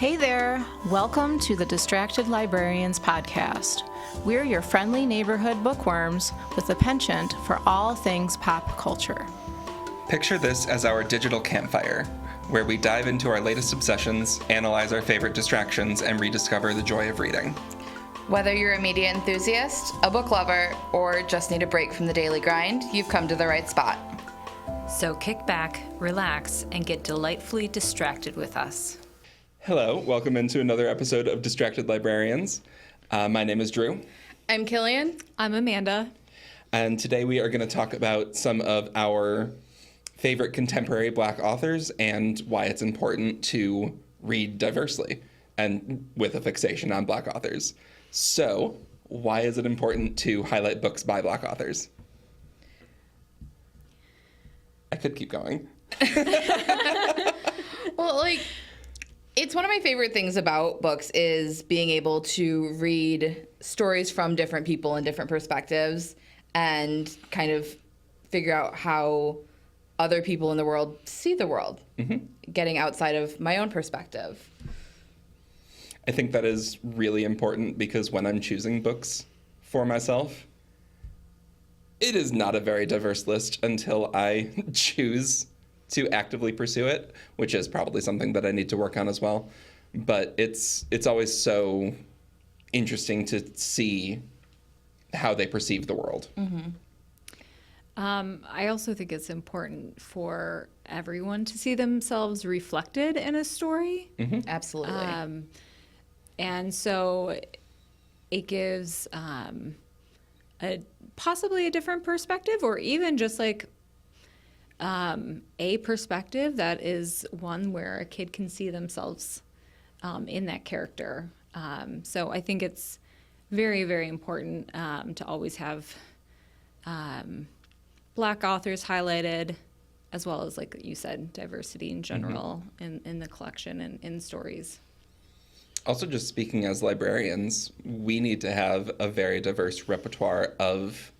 Hey there! Welcome to the Distracted Librarians podcast. We're your friendly neighborhood bookworms with a penchant for all things pop culture. Picture this as our digital campfire, where we dive into our latest obsessions, analyze our favorite distractions, and rediscover the joy of reading. Whether you're a media enthusiast, a book lover, or just need a break from the daily grind, you've come to the right spot. So kick back, relax, and get delightfully distracted with us. Hello, welcome into another episode of Distracted Librarians. My name is Drew. I'm Killian. I'm Amanda. And today we are going to talk about some of our favorite contemporary Black authors and why it's important to read diversely and with a fixation on Black authors. So, why is it important to highlight books by Black authors? I could keep going. Well, it's one of my favorite things about books is being able to read stories from different people and different perspectives and kind of figure out how other people in the world see the world, getting outside of my own perspective. I think that is really important because when I'm choosing books for myself, it is not a very diverse list until I choose to actively pursue it, which is probably something that I need to work on as well. But it's always so interesting to see how they perceive the world. I also think it's important for everyone to see themselves reflected in a story. Absolutely. And so it gives possibly a different perspective, or even just a perspective that is one where a kid can see themselves in that character. So I think it's very, very important to always have Black authors highlighted, as well as, like you said, diversity in general in the collection and in stories. Also, just speaking as librarians, we need to have a very diverse repertoire of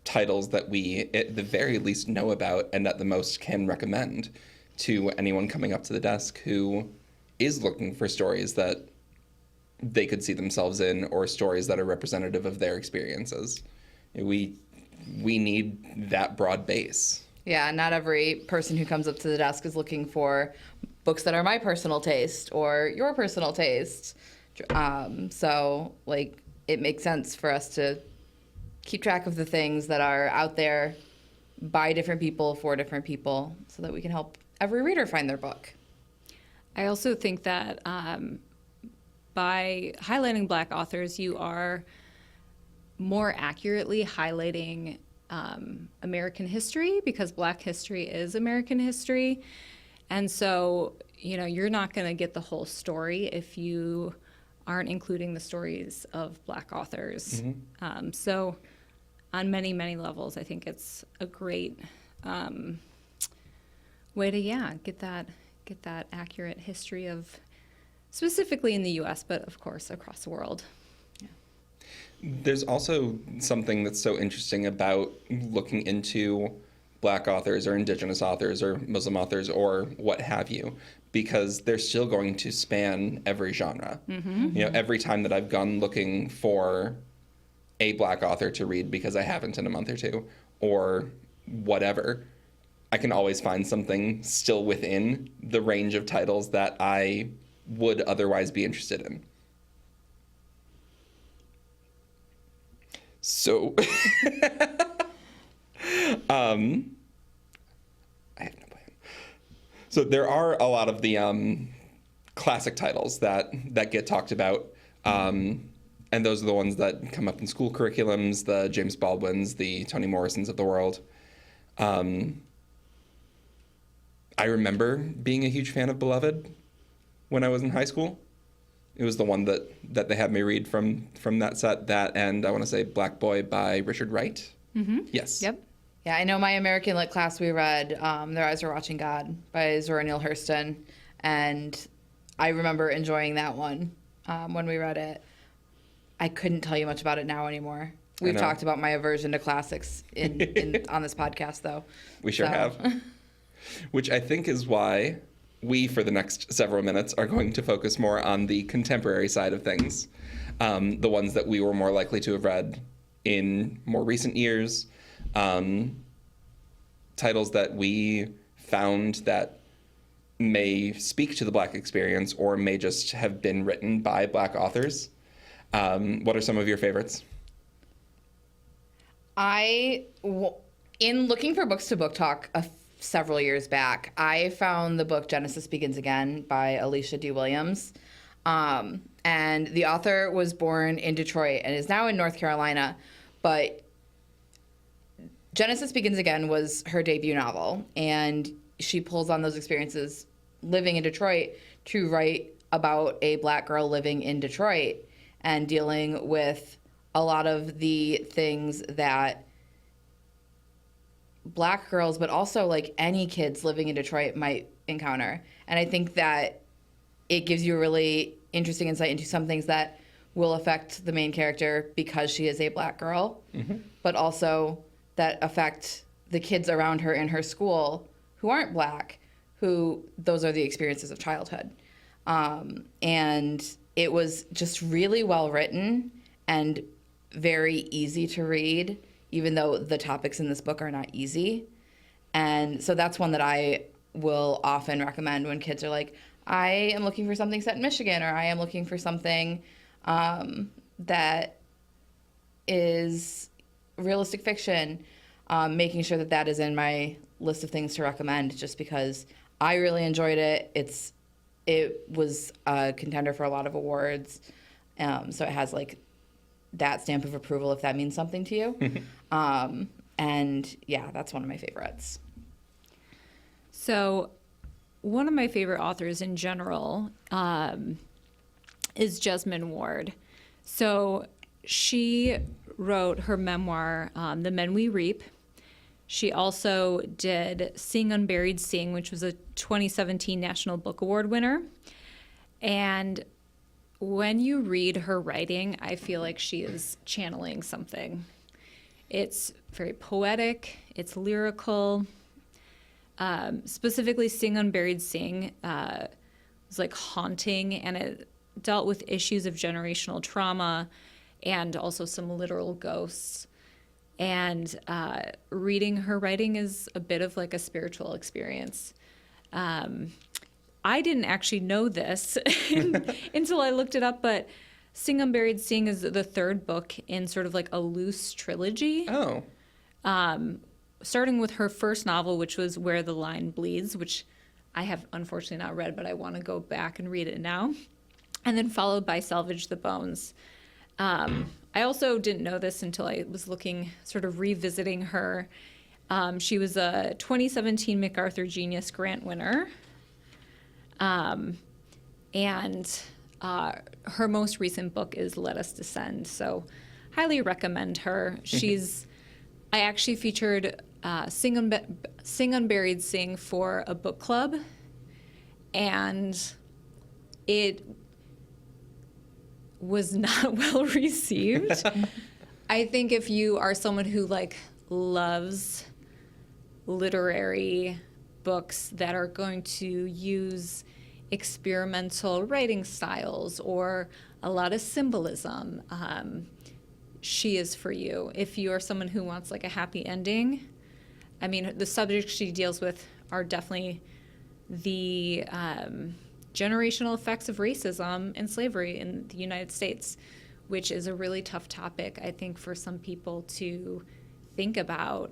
titles that we, at the very least, know about and at the most can recommend to anyone coming up to the desk who is looking for stories that they could see themselves in or stories that are representative of their experiences. We need that broad base. Yeah, not every person who comes up to the desk is looking for books that are my personal taste or your personal taste. So, it makes sense for us to keep track of the things that are out there by different people for different people so that we can help every reader find their book. I also think that by highlighting Black authors, you are more accurately highlighting American history, because Black history is American history. And so, you're not going to get the whole story if you aren't including the stories of Black authors. So on many, many levels, I think it's a great way to, get that accurate history of, specifically in the U.S., but of course across the world. There's also something that's so interesting about looking into Black authors or Indigenous authors or Muslim authors or what have you, because they're still going to span every genre. Every time that I've gone looking for a Black author to read because I haven't in a month or two or whatever, I can always find something still within the range of titles that I would otherwise be interested in. So, I have no plan. So there are a lot of the classic titles that get talked about, and those are the ones that come up in school curriculums, the James Baldwins, the Toni Morrisons of the world. I remember being a huge fan of Beloved when I was in high school. It was the one that they had me read from that set, that and I want to say Black Boy by Richard Wright. Yes. Yep. Yeah, I know my American Lit class, we read Their Eyes Were Watching God by Zora Neale Hurston, and I remember enjoying that one when we read it. I couldn't tell you much about it now anymore. We've talked about my aversion to classics on this podcast, though. We sure have. Which I think is why we, for the next several minutes, are going to focus more on the contemporary side of things, the ones that we were more likely to have read in more recent years, titles that we found that may speak to the Black experience or may just have been written by Black authors. What are some of your favorites? In looking for books to book talk several years back, I found the book Genesis Begins Again by Alicia D. Williams. And the author was born in Detroit and is now in North Carolina. But Genesis Begins Again was her debut novel. And she pulls on those experiences living in Detroit to write about a Black girl living in Detroit and dealing with a lot of the things that Black girls, but also like any kids living in Detroit might encounter. And I think that it gives you a really interesting insight into some things that will affect the main character because she is a Black girl, but also that affect the kids around her in her school who aren't Black, who those are the experiences of childhood. And it was just really well written and very easy to read, even though the topics in this book are not easy. And so that's one that I will often recommend when kids are like, I am looking for something set in Michigan, or I am looking for something that is realistic fiction, making sure that that is in my list of things to recommend just because I really enjoyed it. It was a contender for a lot of awards, so it has like that stamp of approval if that means something to you. And yeah, that's one of my favorites. So one of my favorite authors in general is Jesmyn Ward. So she wrote her memoir, The Men We Reap. She also did Sing Unburied Sing, which was a 2017 National Book Award winner. And when you read her writing, I feel like she is channeling something. It's very poetic, it's lyrical. Specifically, Sing Unburied Sing was like haunting, and it dealt with issues of generational trauma and also some literal ghosts. And reading her writing is a bit of like a spiritual experience. I didn't actually know this until I looked it up, but Sing Unburied Sing is the third book in sort of like a loose trilogy. Oh. Starting with her first novel, which was Where the Line Bleeds, which I have unfortunately not read, but I want to go back and read it now. And then followed by Salvage the Bones. I also didn't know this until I was looking, sort of revisiting her. She was a 2017 MacArthur Genius Grant winner. And her most recent book is Let Us Descend. So highly recommend her. I actually featured Sing Unburied Sing for a book club. And it was not well received. I think if you are someone who like loves literary books that are going to use experimental writing styles or a lot of symbolism, she is for you. If you are someone who wants like a happy ending, I mean, the subjects she deals with are definitely the generational effects of racism and slavery in the United States, which is a really tough topic, I think, for some people to think about.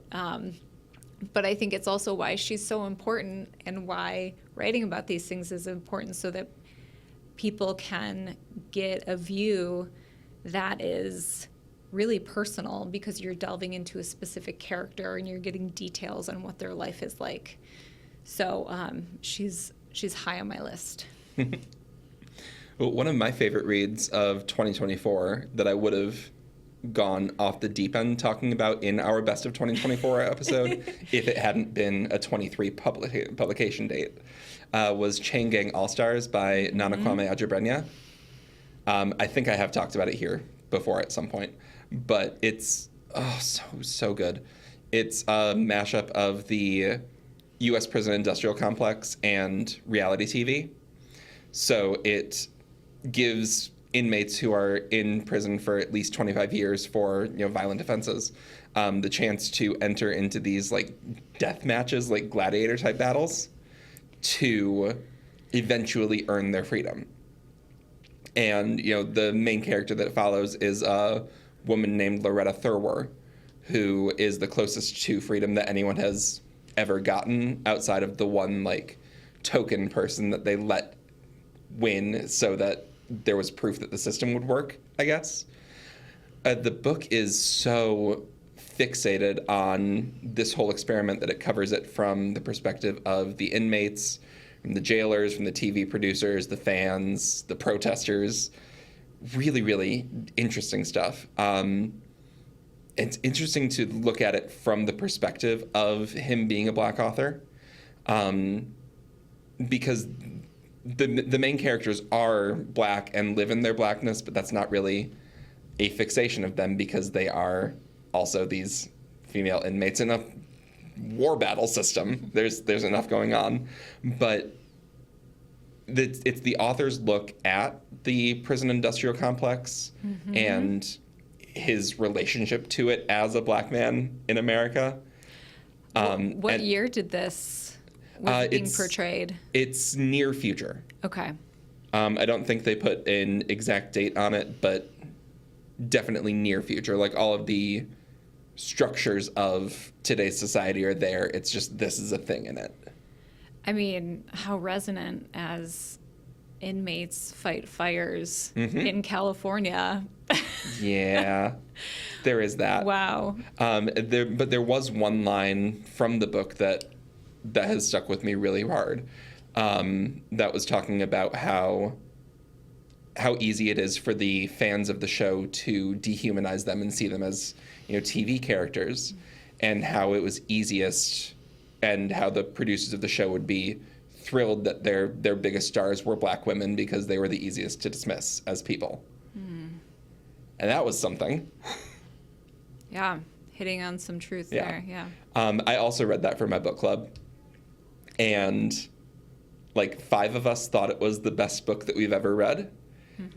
But I think it's also why she's so important and why writing about these things is important, so that people can get a view that is really personal, because you're delving into a specific character and you're getting details on what their life is like. So she's high on my list. Well, one of my favorite reads of 2024 that I would have gone off the deep end talking about in our Best of 2024 episode if it hadn't been a 23 publication date was Chain Gang All-Stars by Nana Kwame Adjei. I think I have talked about it here before at some point, but it's so good. It's a mashup of the U.S. prison industrial complex and reality TV. So it gives inmates who are in prison for at least 25 years for violent offenses the chance to enter into these like death matches, like gladiator type battles, to eventually earn their freedom. And the main character that it follows is a woman named Loretta Thurwer, who is the closest to freedom that anyone has ever gotten outside of the one like token person that they let win so that there was proof that the system would work, I guess. The book is so fixated on this whole experiment that it covers it from the perspective of the inmates, from the jailers, from the TV producers, the fans, the protesters. Really, really interesting stuff. It's interesting to look at it from the perspective of him being a Black author, because the main characters are Black and live in their Blackness, but that's not really a fixation of them because they are also these female inmates in a war battle system. There's enough going on, but it's the author's look at the prison industrial complex and his relationship to it as a Black man in America. What year did this was being portrayed? It's near future. Okay. I don't think they put an exact date on it, but definitely near future. Like all of the structures of today's society are there. It's just this is a thing in it. I mean, how resonant as inmates fight fires in California. Yeah, there is that. Wow. But there was one line from the book that has stuck with me really hard. That was talking about how easy it is for the fans of the show to dehumanize them and see them as TV characters, and how it was easiest, and how the producers of the show would be thrilled that their biggest stars were Black women because they were the easiest to dismiss as people. And that was something. Yeah, hitting on some truth there. Yeah. I also read that for my book club, and like 5 of us thought it was the best book that we've ever read,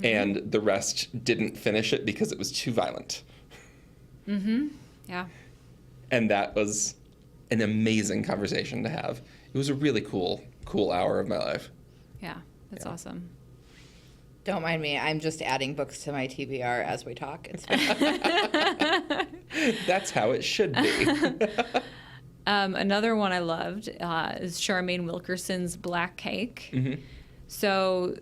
and the rest didn't finish it because it was too violent. Yeah. And that was an amazing conversation to have. It was a really cool hour of my life. Yeah, that's awesome. Don't mind me. I'm just adding books to my TBR as we talk. It's fine. That's how it should be. Another one I loved is Charmaine Wilkerson's Black Cake. So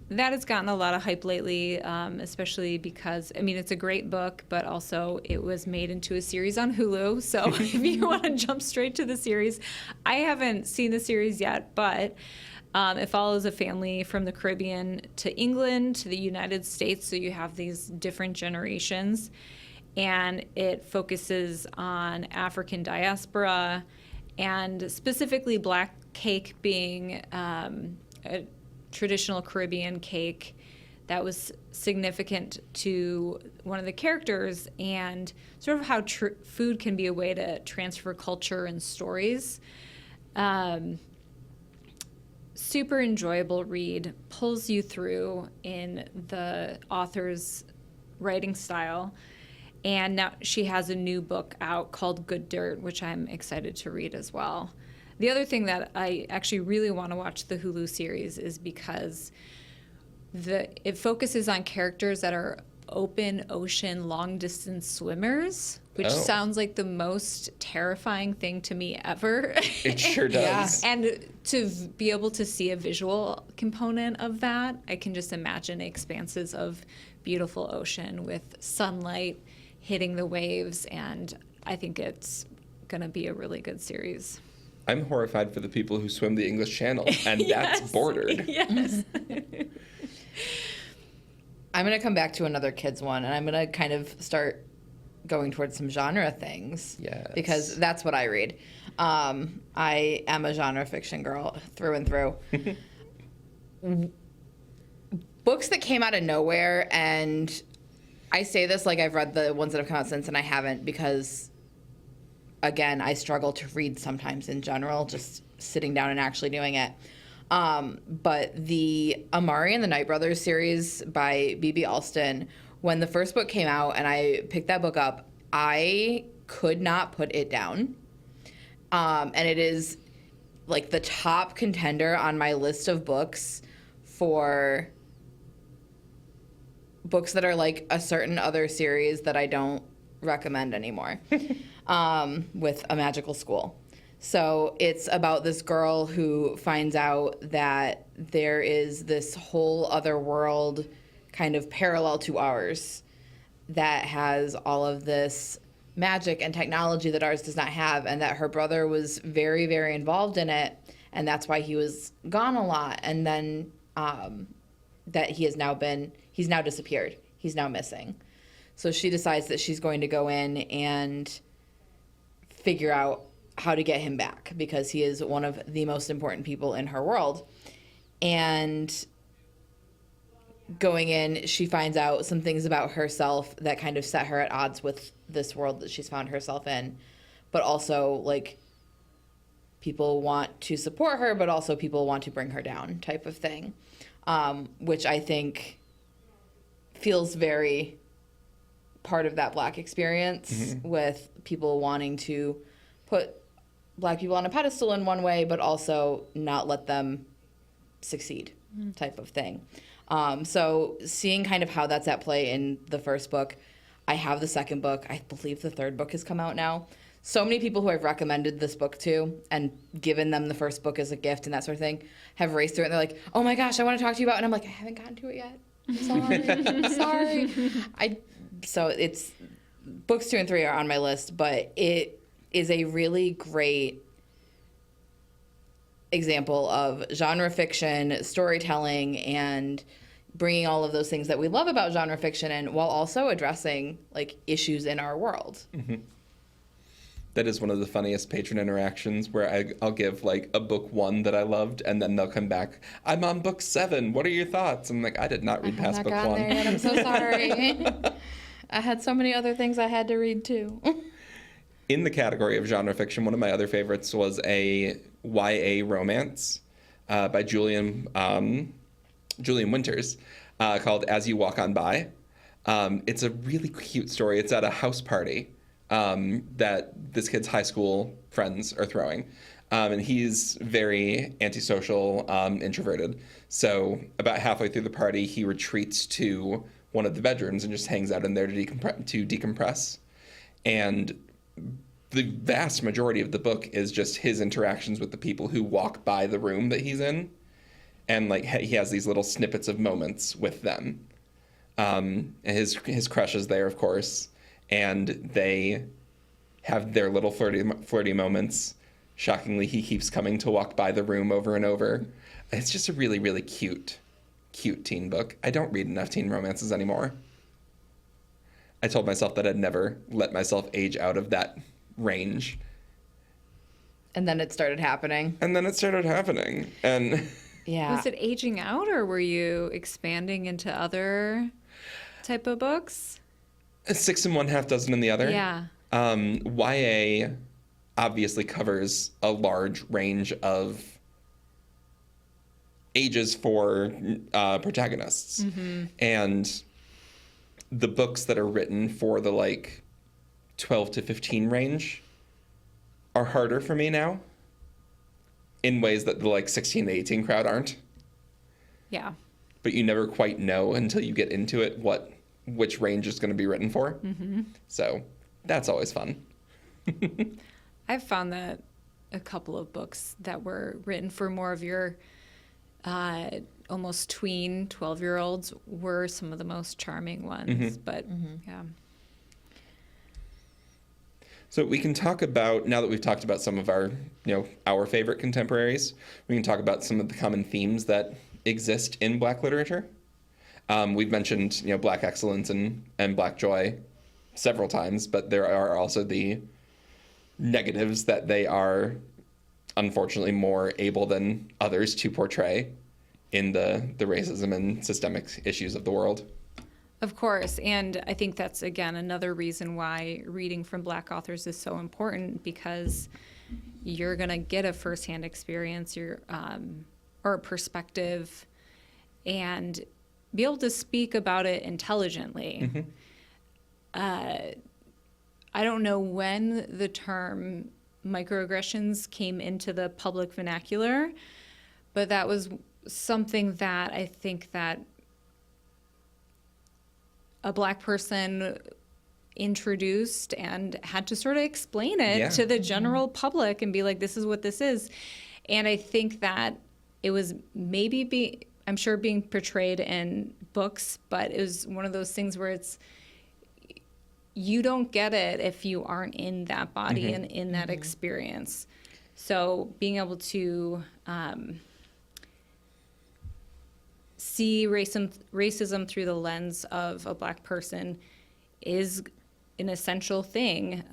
that has gotten a lot of hype lately, especially because, I mean, it's a great book, but also it was made into a series on Hulu. So if you want to jump straight to the series, I haven't seen the series yet, but it follows a family from the Caribbean to England to the United States. So you have these different generations. And it focuses on African diaspora, and specifically Black cake being a traditional Caribbean cake that was significant to one of the characters, and sort of how food can be a way to transfer culture and stories. Super enjoyable read, pulls you through in the author's writing style. And now she has a new book out called Good Dirt, which I'm excited to read as well. The other thing that I actually really want to watch the Hulu series is because it focuses on characters that are open ocean long distance swimmers, which sounds like the most terrifying thing to me ever. It sure does. Yeah. And to be able to see a visual component of that, I can just imagine expanses of beautiful ocean with sunlight hitting the waves, and I think it's going to be a really good series. I'm horrified for the people who swim the English Channel, and that's bordered. Yes. I'm going to come back to another kids one, and I'm going to kind of start going towards some genre things. Yes. Because that's what I read. I am a genre fiction girl through and through. Books that came out of nowhere, and I say this like I've read the ones that have come out since, and I haven't, because, again, I struggle to read sometimes in general, just sitting down and actually doing it. But the Amari and the Night Brothers series by B.B. Alston, when the first book came out and I picked that book up, I could not put it down. And it is like the top contender on my list of books for books that are like a certain other series that I don't recommend anymore with A Magical School. So it's about this girl who finds out that there is this whole other world kind of parallel to ours that has all of this magic and technology that ours does not have, and that her brother was very, very involved in it, and that's why he was gone a lot. And then that he's now disappeared. He's now missing. So she decides that she's going to go in and figure out how to get him back, because he is one of the most important people in her world. And going in, she finds out some things about herself that kind of set her at odds with this world that she's found herself in. But also, like, people want to support her, but also people want to bring her down type of thing, which I think feels very part of that Black experience, with people wanting to put Black people on a pedestal in one way, but also not let them succeed type of thing. So seeing kind of how that's at play in the first book. I have the second book. I believe the third book has come out now. So many people who I've recommended this book to and given them the first book as a gift and that sort of thing have raced through it, and they're like, oh my gosh, I want to talk to you about it. And I'm like, I haven't gotten to it yet. Sorry. So it's books 2 and 3 are on my list, but it is a really great example of genre fiction, storytelling, and bringing all of those things that we love about genre fiction, and while also addressing like issues in our world. That is one of the funniest patron interactions, where I'll give like a book 1 that I loved, and then they'll come back, I'm on book 7. What are your thoughts? I'm like, I did not read past book 1. There yet. I'm so sorry. I had so many other things I had to read too. In the category of genre fiction, one of my other favorites was a YA romance by Julian Winters called As You Walk On By. It's a really cute story. It's at a house party that this kid's high school friends are throwing. And he's very antisocial, introverted. So about halfway through the party, he retreats to one of the bedrooms and just hangs out in there to decompress. And the vast majority of the book is just his interactions with the people who walk by the room that he's in. And like he has these little snippets of moments with them. And his crush is there, of course. And they have their little flirty moments. Shockingly, he keeps coming to walk by the room over and over. It's just a really, really cute teen book. I don't read enough teen romances anymore. I told myself that I'd never let myself age out of that range. And then it started happening. And Yeah. Was it aging out, or were you expanding into other type of books? 6 in one, half dozen in the other. Yeah. YA obviously covers a large range of ages for protagonists. And the books that are written for the like 12 to 15 range are harder for me now in ways that the like 16 to 18 crowd aren't. Yeah. But you never quite know until you get into it which range is going to be written for. So that's always fun. I've found that a couple of books that were written for more of your almost tween 12-year-olds were some of the most charming ones. But yeah. So we can talk about, now that we've talked about some of our favorite contemporaries, we can talk about some of the common themes that exist in Black literature. We've mentioned, Black excellence and Black joy several times, but there are also the negatives that they are unfortunately more able than others to portray in the racism and systemic issues of the world. Of course, and I think that's, again, another reason why reading from Black authors is so important, because you're going to get a firsthand experience or a perspective and be able to speak about it intelligently. I don't know when the term microaggressions came into the public vernacular, but that was something that I think that a Black person introduced and had to sort of explain it to the general public and be like, this is what this is. And I think that it was maybe I'm sure being portrayed in books, but it was one of those things where you don't get it if you aren't in that body and in that experience. So being able to see racism through the lens of a Black person is an essential thing.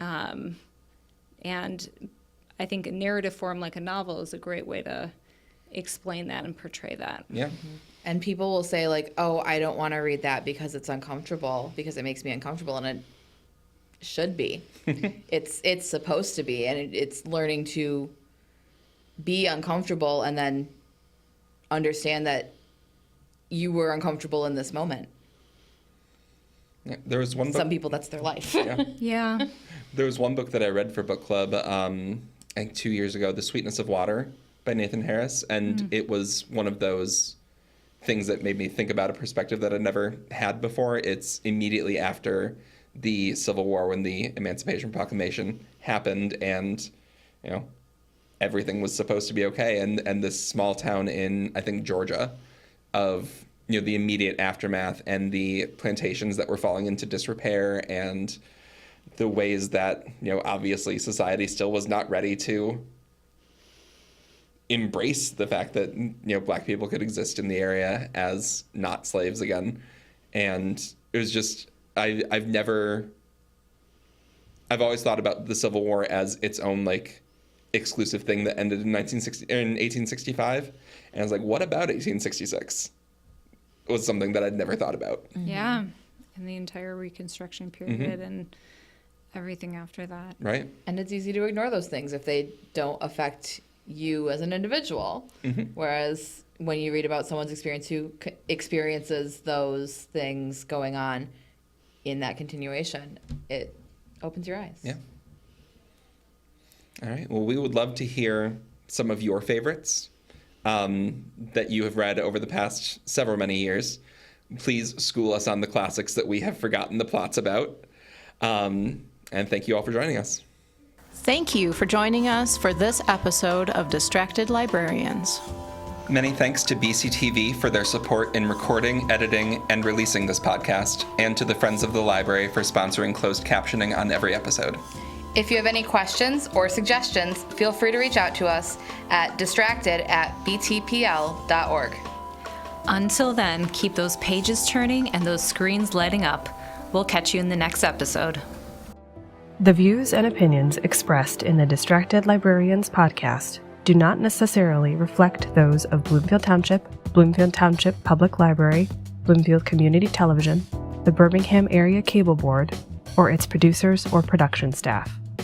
And I think a narrative form like a novel is a great way to explain that and portray that. Yeah. And people will say like, oh, I don't want to read that because it's uncomfortable, because it makes me uncomfortable. And it should be. It's supposed to be. And it's learning to be uncomfortable and then understand that you were uncomfortable in this moment. Yeah, there was one book. Some people, that's their life. Yeah. There was one book that I read for book club, I think 2 years ago, The Sweetness of Water by Nathan Harris. And it was one of those things that made me think about a perspective that I'd never had before. It's immediately after the Civil War when the Emancipation Proclamation happened and, you know, everything was supposed to be okay. And this small town in, I think, Georgia of, you know, the immediate aftermath and the plantations that were falling into disrepair and the ways that, you know, obviously society still was not ready to embrace the fact that, you know, Black people could exist in the area as not slaves again. And it was just, I've always thought about the Civil War as its own, like, exclusive thing that ended in 1865. And I was like, what about 1866? It was something that I'd never thought about. Yeah. And the entire Reconstruction period and everything after that. Right. And it's easy to ignore those things if they don't affect you as an individual. Whereas when you read about someone's experience who experiences those things going on in that continuation, it opens your eyes. Yeah. All right. Well, we would love to hear some of your favorites that you have read over the past several many years. Please school us on the classics that we have forgotten the plots about. And thank you all for joining us. Thank you for joining us for this episode of Distracted Librarians. Many thanks to BCTV for their support in recording, editing, and releasing this podcast, and to the Friends of the Library for sponsoring closed captioning on every episode. If you have any questions or suggestions, feel free to reach out to us at distracted@btpl.org. Until then, keep those pages turning and those screens lighting up. We'll catch you in the next episode. The views and opinions expressed in the Distracted Librarians podcast do not necessarily reflect those of Bloomfield Township Public Library, Bloomfield Community Television, the Birmingham Area Cable Board, or its producers or production staff.